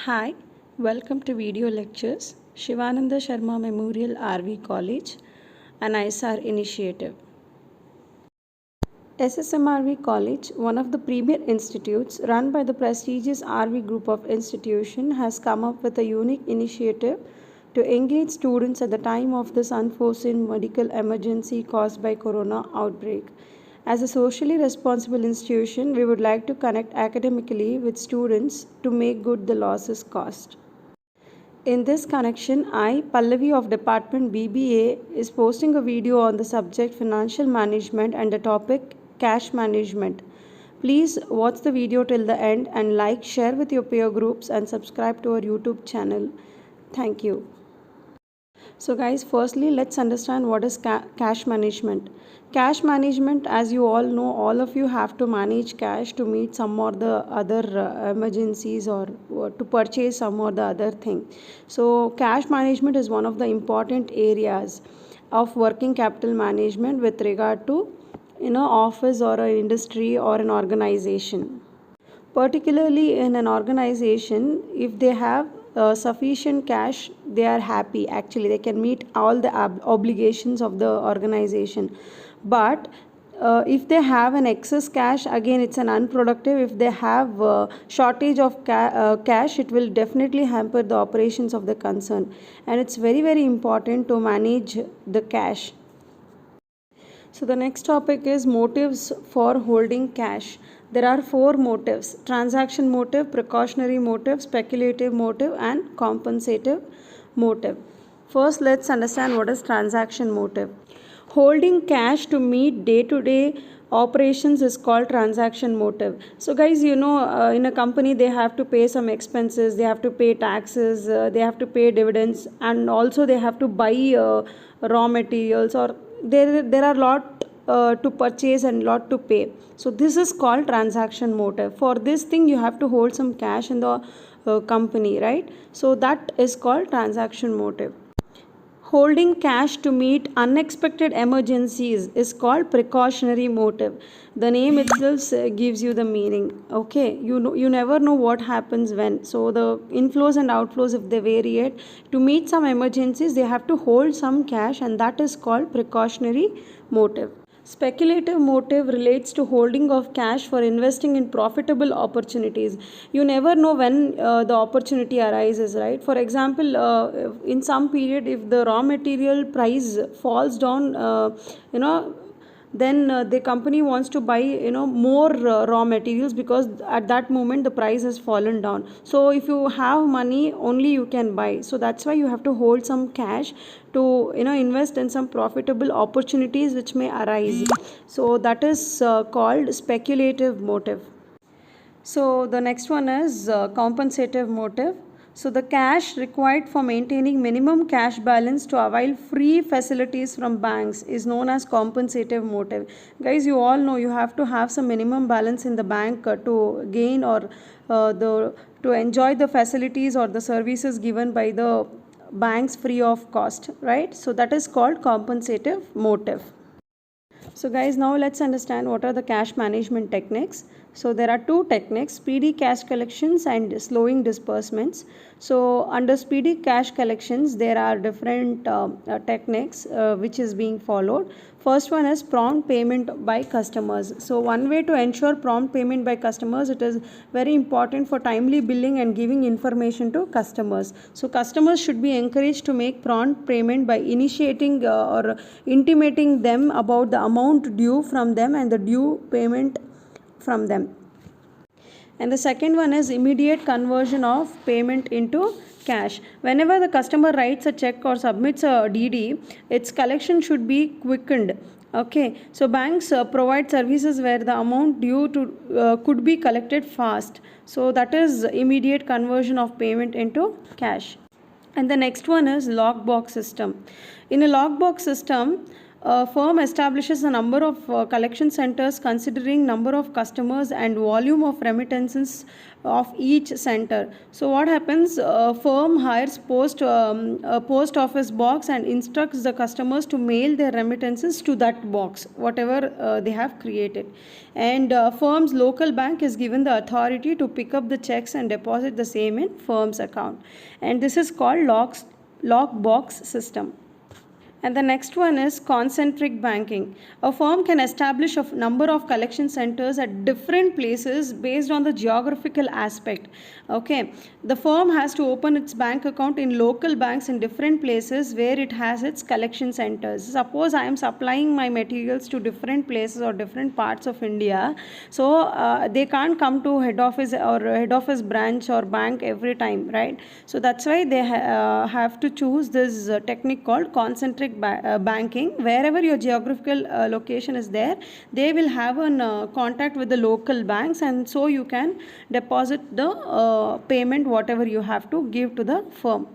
Hi, welcome to video lectures, Shivananda Sharma Memorial RV College, an ISR initiative. SSMRV College, one of the premier institutes run by the prestigious RV group of institutions, has come up with a unique initiative to engage students at the time of this unforeseen medical emergency caused by corona outbreak. As a socially responsible institution, we would like to connect academically with students to make good the losses caused. In this connection, I, Pallavi of Department BBA, is posting a video on the subject financial management and the topic cash management. Please watch the video till the end and like, share with your peer groups and subscribe to our YouTube channel. Thank you. So guys, firstly let's understand what is cash management. Cash management, as you all know, all of you have to manage cash to meet some or the other emergencies or to purchase some or the other thing. So cash management is one of the important areas of working capital management with regard to office or an industry or an organization. Particularly in an organization, if they have sufficient cash, they are happy. Actually, they can meet all the obligations of the organization. But if they have an excess cash, again it's an unproductive. If they have shortage of cash, it will definitely hamper the operations of the concern. And it's very important to manage the cash. So the next topic is motives for holding cash. There are four motives: transaction motive, precautionary motive, speculative motive, and compensative motive. First, let's understand what is transaction motive. Holding cash to meet day-to-day operations is called transaction motive. So guys, in a company they have to pay some expenses, they have to pay taxes, they have to pay dividends, and also they have to buy raw materials, or there are lot to purchase and lot to pay. So this is called transaction motive. For this thing you have to hold some cash in the company, right? So that is called transaction motive. Holding cash to meet unexpected emergencies is called precautionary motive. The name itself gives you the meaning. Okay, you never know what happens when. So the inflows and outflows, if they vary, to meet some emergencies, they have to hold some cash, and that is called precautionary motive. Speculative motive relates to holding of cash for investing in profitable opportunities. You never know when the opportunity arises, right? For example, in some period, if the raw material price falls down, then the company wants to buy more raw materials, because at that moment the price has fallen down. So if you have money, only you can buy. So that's why you have to hold some cash to invest in some profitable opportunities which may arise. So that is called speculative motive. So the next one is compensative motive. So the cash required for maintaining minimum cash balance to avail free facilities from banks is known as compensative motive. Guys, you all know you have to have some minimum balance in the bank to gain or to enjoy the facilities or the services given by the banks free of cost, right? So that is called compensative motive. So guys, now let's understand what are the cash management techniques. So there are two techniques: speedy cash collections and slowing disbursements. So under speedy cash collections, there are different techniques which is being followed. First one is prompt payment by customers. So one way to ensure prompt payment by customers, it is very important for timely billing and giving information to customers. So customers should be encouraged to make prompt payment by initiating or intimating them about the amount due from them and the due payment from them. And the second one is immediate conversion of payment into cash. Whenever the customer writes a check or submits a DD, its collection should be quickened. Okay, so banks provide services where the amount due to could be collected fast. So that is immediate conversion of payment into cash. And the next one is lockbox system. In a lockbox system, a firm establishes a number of collection centers considering number of customers and volume of remittances of each center. So what happens, a firm hires a post office box and instructs the customers to mail their remittances to that box, whatever they have created. And firm's local bank is given the authority to pick up the checks and deposit the same in firm's account. And this is called lock box system. And the next one is concentric banking. A firm can establish a number of collection centers at different places based on the geographical aspect. Okay, the firm has to open its bank account in local banks in different places where it has its collection centers. Suppose I am supplying my materials to different places or different parts of India, so they can't come to head office or head office branch or bank every time, right? So that's why they have to choose this technique called concentric banking. Wherever your geographical location is there, they will have a contact with the local banks, and so you can deposit the payment whatever you have to give to the firm.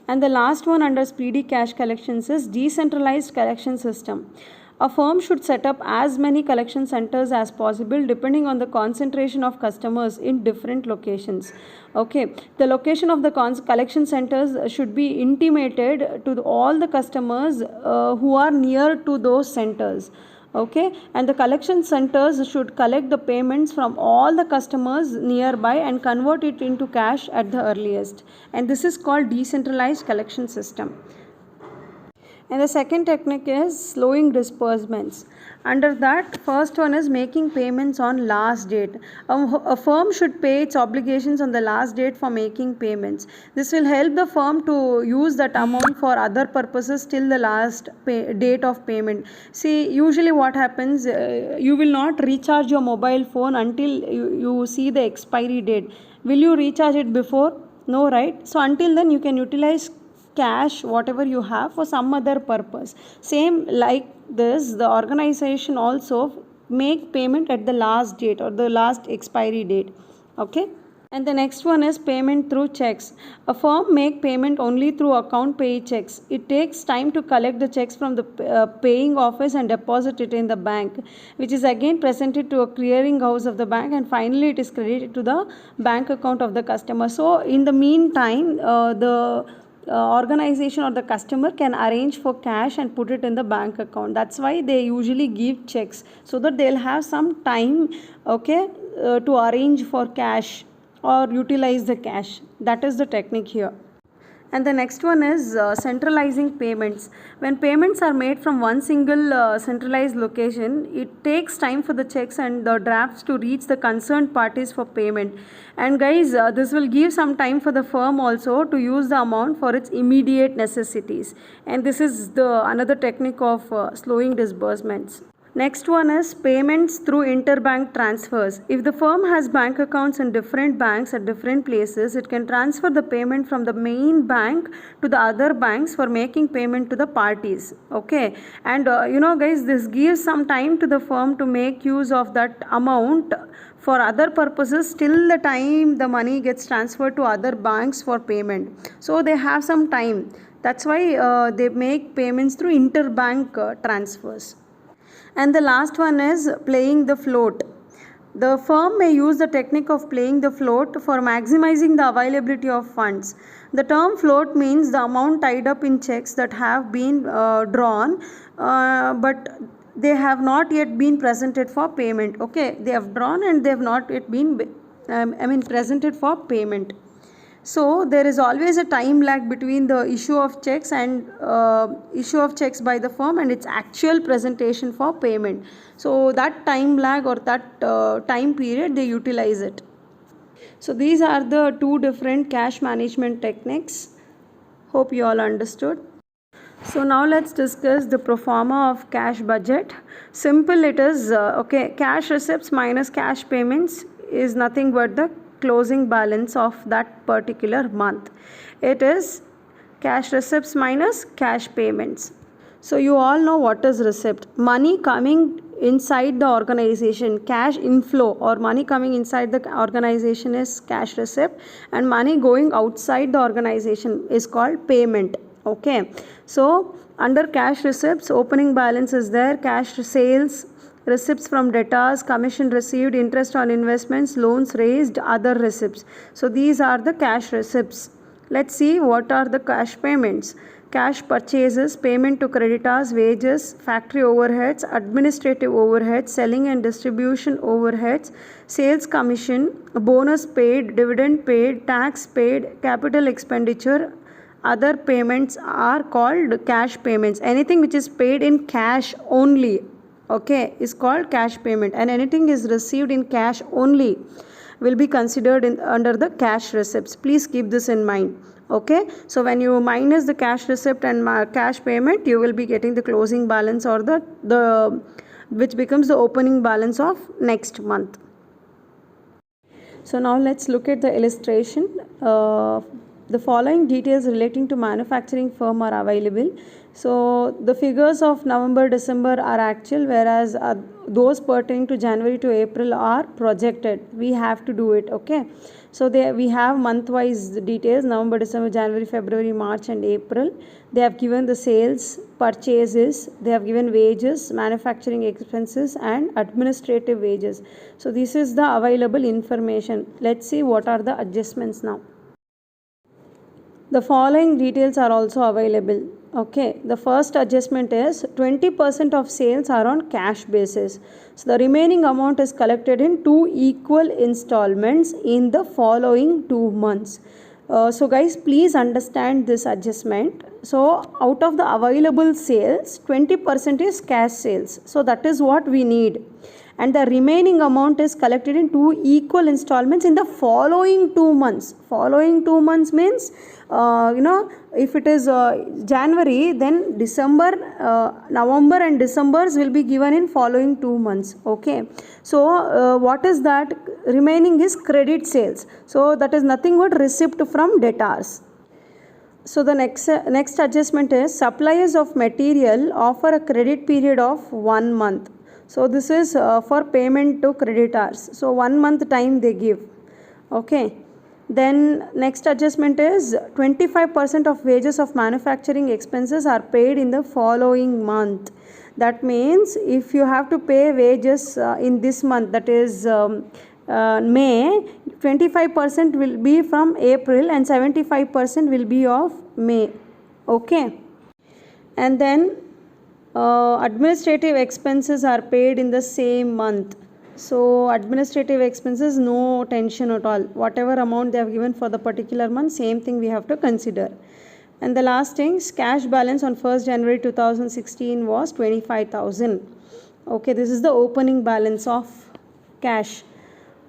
And the last one under speedy cash collections is decentralized collection system. A firm should set up as many collection centers as possible depending on the concentration of customers in different locations. Okay, the location of the collection centers should be intimated to all the customers who are near to those centers. Okay, and the collection centers should collect the payments from all the customers nearby and convert it into cash at the earliest. And this is called decentralized collection system. And the second technique is slowing disbursements. Under that, first one is making payments on last date. A firm should pay its obligations on the last date for making payments. This will help the firm to use that amount for other purposes till the last date of payment. See, usually what happens, you will not recharge your mobile phone until you see the expiry date. Will you recharge it before? No, right? So until then you can utilize cash whatever you have for some other purpose. Same like this, the organization also make payment at the last date or the last expiry date. Okay, and the next one is payment through checks. A firm make payment only through account pay checks. It takes time to collect the checks from the paying office and deposit it in the bank, which is again presented to a clearing house of the bank, and finally it is credited to the bank account of the customer. So in the meantime, the organization or the customer can arrange for cash and put it in the bank account. That's why they usually give checks, so that they'll have some time, okay, to arrange for cash or utilize the cash. That is the technique here. And the next one is centralizing payments. When payments are made from one single centralized location, it takes time for the checks and the drafts to reach the concerned parties for payment. And guys, this will give some time for the firm also to use the amount for its immediate necessities. And this is the another technique of slowing disbursements. Next one is payments through interbank transfers. If the firm has bank accounts in different banks at different places, it can transfer the payment from the main bank to the other banks for making payment to the parties. Okay, and guys, this gives some time to the firm to make use of that amount for other purposes till the time the money gets transferred to other banks for payment. So they have some time. That's why they make payments through interbank transfers. And the last one is playing the float. The firm may use the technique of playing the float for maximizing the availability of funds. The term float means the amount tied up in checks that have been drawn, but they have not yet been presented for payment. Okay, they have drawn and they have not yet been presented for payment. So there is always a time lag between the issue of checks and issue of checks by the firm and its actual presentation for payment. So that time lag or that time period, they utilize it. So these are the two different cash management techniques. Hope you all understood. So now let's discuss the pro forma of cash budget. Simple it is, okay, cash receipts minus cash payments is nothing but the closing balance of that particular month. It is cash receipts minus cash payments. So you all know what is receipt. Money coming inside the organization, cash inflow or money coming inside the organization is cash receipt, and money going outside the organization is called payment. Okay, so under cash receipts, opening balance is there, cash sales, receipts from debtors, commission received, interest on investments, loans raised, other receipts. So these are the cash receipts. Let's see what are the cash payments. Cash purchases, payment to creditors, wages, factory overheads, administrative overheads, selling and distribution overheads, sales commission, bonus paid, dividend paid, tax paid, capital expenditure. Other payments are called cash payments. Anything which is paid in cash only, okay, is called cash payment, and anything is received in cash only will be considered under the cash receipts. Please keep this in mind. Okay, so when you minus the cash receipt and cash payment, you will be getting the closing balance, or the which becomes the opening balance of next month. So now let's look at the illustration. The following details relating to manufacturing firm are available. So the figures of November, December are actual, whereas those pertaining to January to April are projected. We have to do it. Okay, so we have month-wise details: November, December, January, February, March and April. They have given the sales, purchases, they have given wages, manufacturing expenses and administrative wages. So this is the available information. Let's see what are the adjustments now. The following details are also available. Okay, the first adjustment is 20% of sales are on cash basis. So the remaining amount is collected in 2 equal installments in the following 2 months. So guys, please understand this adjustment. So out of the available sales, 20% is cash sales. So that is what we need. And the remaining amount is collected in 2 equal installments in the following 2 months. Following 2 months means, if it is January, then December, November and December's will be given in following 2 months. Okay, so what is that? Remaining is credit sales. So that is nothing but receipt from debtors. So the next adjustment is suppliers of material offer a credit period of 1 month. So this is for payment to creditors. So 1 month time they give. Okay. Then next adjustment is 25% of wages of manufacturing expenses are paid in the following month. That means if you have to pay wages in this month, that is May, 25% will be from April and 75% will be of May. Okay. And then administrative expenses are paid in the same month. So administrative expenses, no tension at all. Whatever amount they have given for the particular month, same thing we have to consider. And the last thing, cash balance on 1st January 2016 was 25,000. Okay, this is the opening balance of cash.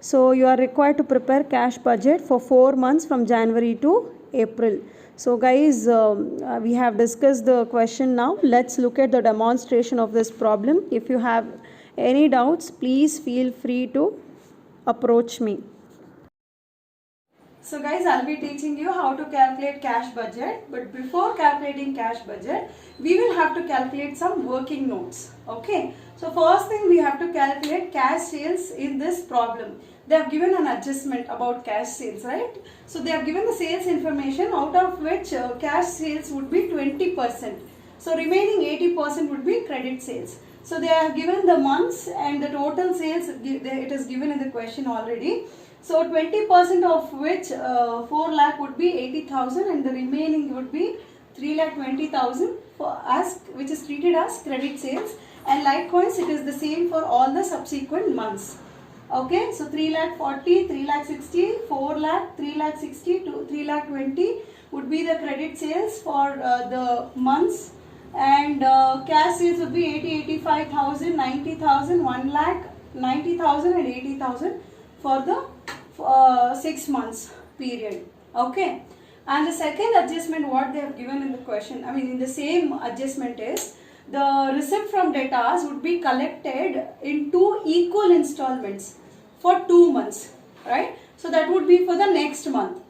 So you are required to prepare cash budget for 4 months from January to April. So guys, we have discussed the question now. Let's look at the demonstration of this problem. If you have any doubts, please feel free to approach me. So guys, I'll be teaching you how to calculate cash budget. But before calculating cash budget, we will have to calculate some working notes. Okay. So first thing, we have to calculate cash sales in this problem. They have given an adjustment about cash sales, right? So they have given the sales information, out of which cash sales would be 20%. So remaining 80% would be credit sales. So they have given the months and the total sales, it is given in the question already. So 20% of which 4 lakh would be 80,000 and the remaining would be 3,20,000 for us, which is treated as credit sales. And likewise, it is the same for all the subsequent months. Okay, so 3,40,000, 3,60,000, 4 lakh, 3,60,000 to 3,20,000 would be the credit sales for the months, and cash sales would be 85,000, 90,000, 1 lakh, 90,000 and 80,000 for the 6 months period. Okay, and the second adjustment what they have given in the question, in the same adjustment is, the receipt from debtors would be collected in 2 equal installments for 2 months, right? So that would be for the next month.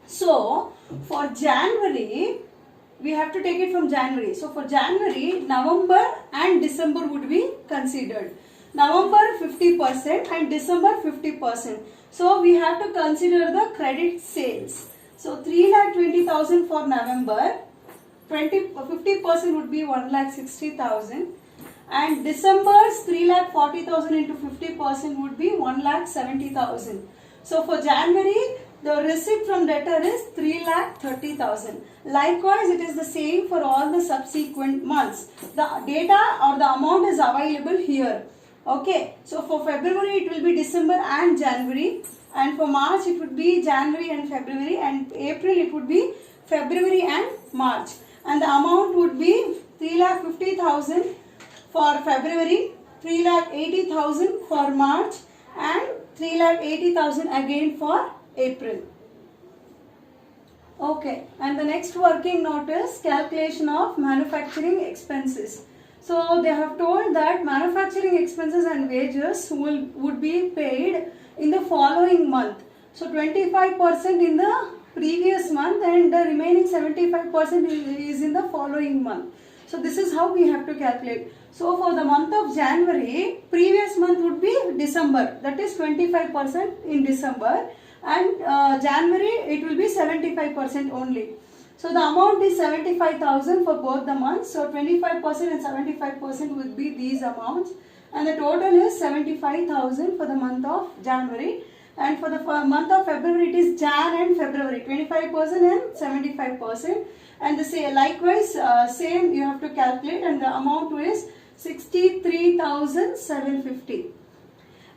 So for January, we have to take it from January. So for January, November and December would be considered. November 50% and December 50%. So we have to consider the credit sales. So 3,20,000 for November 50% would be 1,60,000, and December's 3,40,000 into 50% would be 1,70,000. So for January, the receipt from debtor is 3,30,000. Likewise, it is the same for all the subsequent months. The data or the amount is available here. Okay, so for February it will be December and January, and for March it would be January and February, and April it would be February and March. And the amount would be 3,50,000 for February, 3,80,000 for March, and 3,80,000 again for April. Okay, and the next working note is calculation of manufacturing expenses. So they have told that manufacturing expenses and wages would be paid in the following month. So 25% in the previous month, and the remaining 75% is in the following month. So this is how we have to calculate. So for the month of January, previous month would be December, that is 25% in December, and January it will be 75% only. So the amount is 75,000 for both the months. So 25% and 75% would be these amounts, and the total is 75,000 for the month of January. And for the month of February, it is Jan and February, 25% and 75%. And the same, likewise, same you have to calculate, and the amount is 63,750.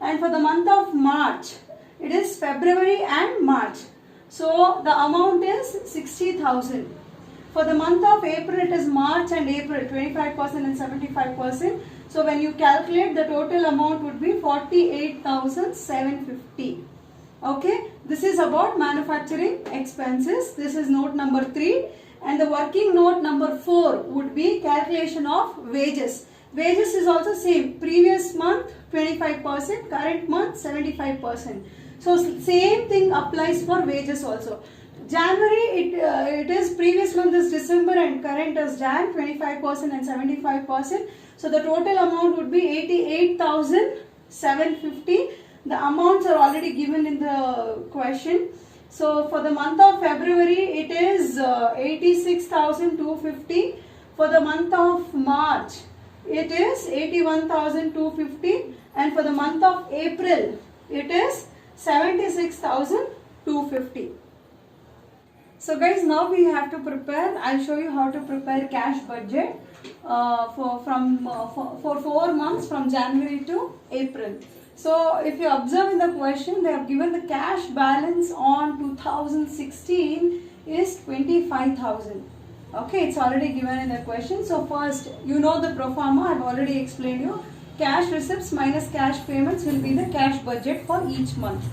And for the month of March, it is February and March. So the amount is 60,000. For the month of April, it is March and April, 25% and 75%. So when you calculate, the total amount would be 48,750. Okay, this is about manufacturing expenses. This is note number 3. And the working note number 4 would be calculation of wages. Wages is also same. Previous month 25%, current month 75%. So same thing applies for wages also. January it is previous month is December and current is Jan, 25% and 75%. So the total amount would be 88,750. The amounts are already given in the question. So for the month of February it is 86,250. For the month of March it is 81,250, and for the month of April it is 76,250. So guys, now we have to prepare. I'll show you how to prepare cash budget for 4 months from January to April. So if you observe in the question, they have given the cash balance on 2016 is 25,000. Okay, it's already given in the question. So first, you know the pro forma, I've already explained you. Cash receipts minus cash payments will be the cash budget for each month,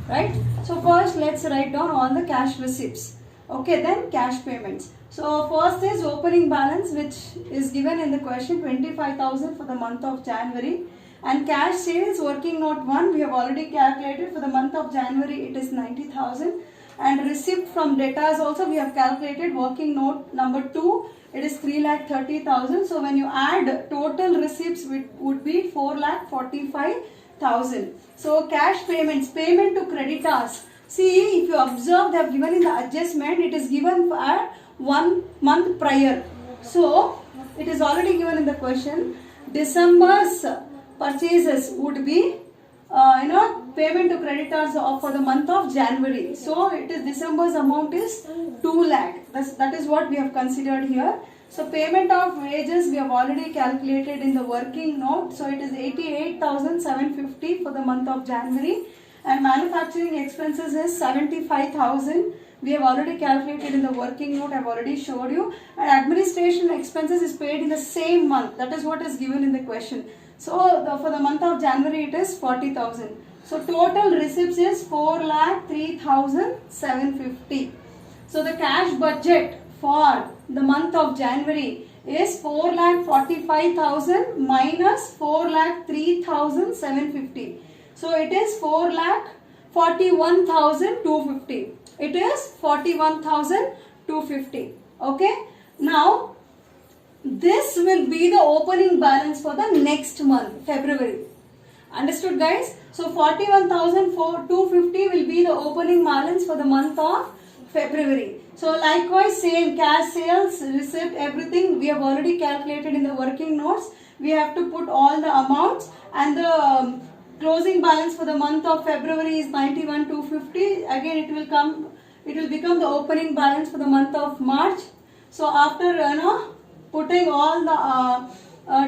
right? So first, let's write down all the cash receipts. Okay, then cash payments. So first is opening balance, which is given in the question, 25,000 for the month of January. And cash sales, working note 1, we have already calculated. For the month of January, it is 90,000. And receipt from debtors also we have calculated. Working note number 2, it is 3,30,000. So when you add, total receipts would be 4,45,000. So cash payments, payment to creditors. See, if you observe, they have given in the adjustment, it is given for 1 month prior. So it is already given in the question. December's purchases would be payment to creditors for the month of January. So it is December's amount is 2 lakh. That is what we have considered here. So payment of wages we have already calculated in the working note. So it is 88,750 for the month of January. And manufacturing expenses is 75,000. We have already calculated in the working note. I have already showed you. And administration expenses is paid in the same month. That is what is given in the question. So for the month of January it is 40,000. So total receipts is 4,03,750. So the cash budget for the month of January is 4,45,000 minus 4,03,750. So it is 4,41,250. It is 41,250. Okay. Now this will be the opening balance for the next month, February. Understood, guys? So 41,250 will be the opening balance for the month of February. So likewise same cash sales, receipt, everything we have already calculated in the working notes. We have to put all the amounts, and the closing balance for the month of February is 91,250. Again it will become the opening balance for the month of March. So after putting all the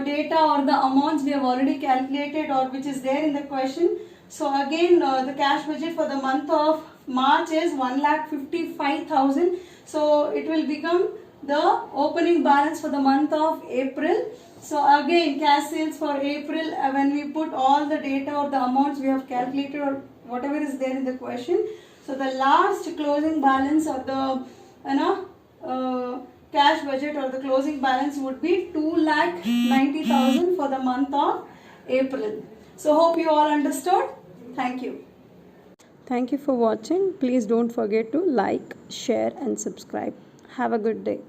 data or the amounts we have already calculated or which is there in the question. So again the cash budget for the month of March is 1,55,000. So it will become the opening balance for the month of April. So again cash sales for April, when we put all the data or the amounts we have calculated or whatever is there in the question. So the last closing balance of the cash budget or the closing balance would be 2,90,000 for the month of April. So hope you all understood. Thank you. Thank you for watching. Please don't forget to like, share and subscribe. Have a good day.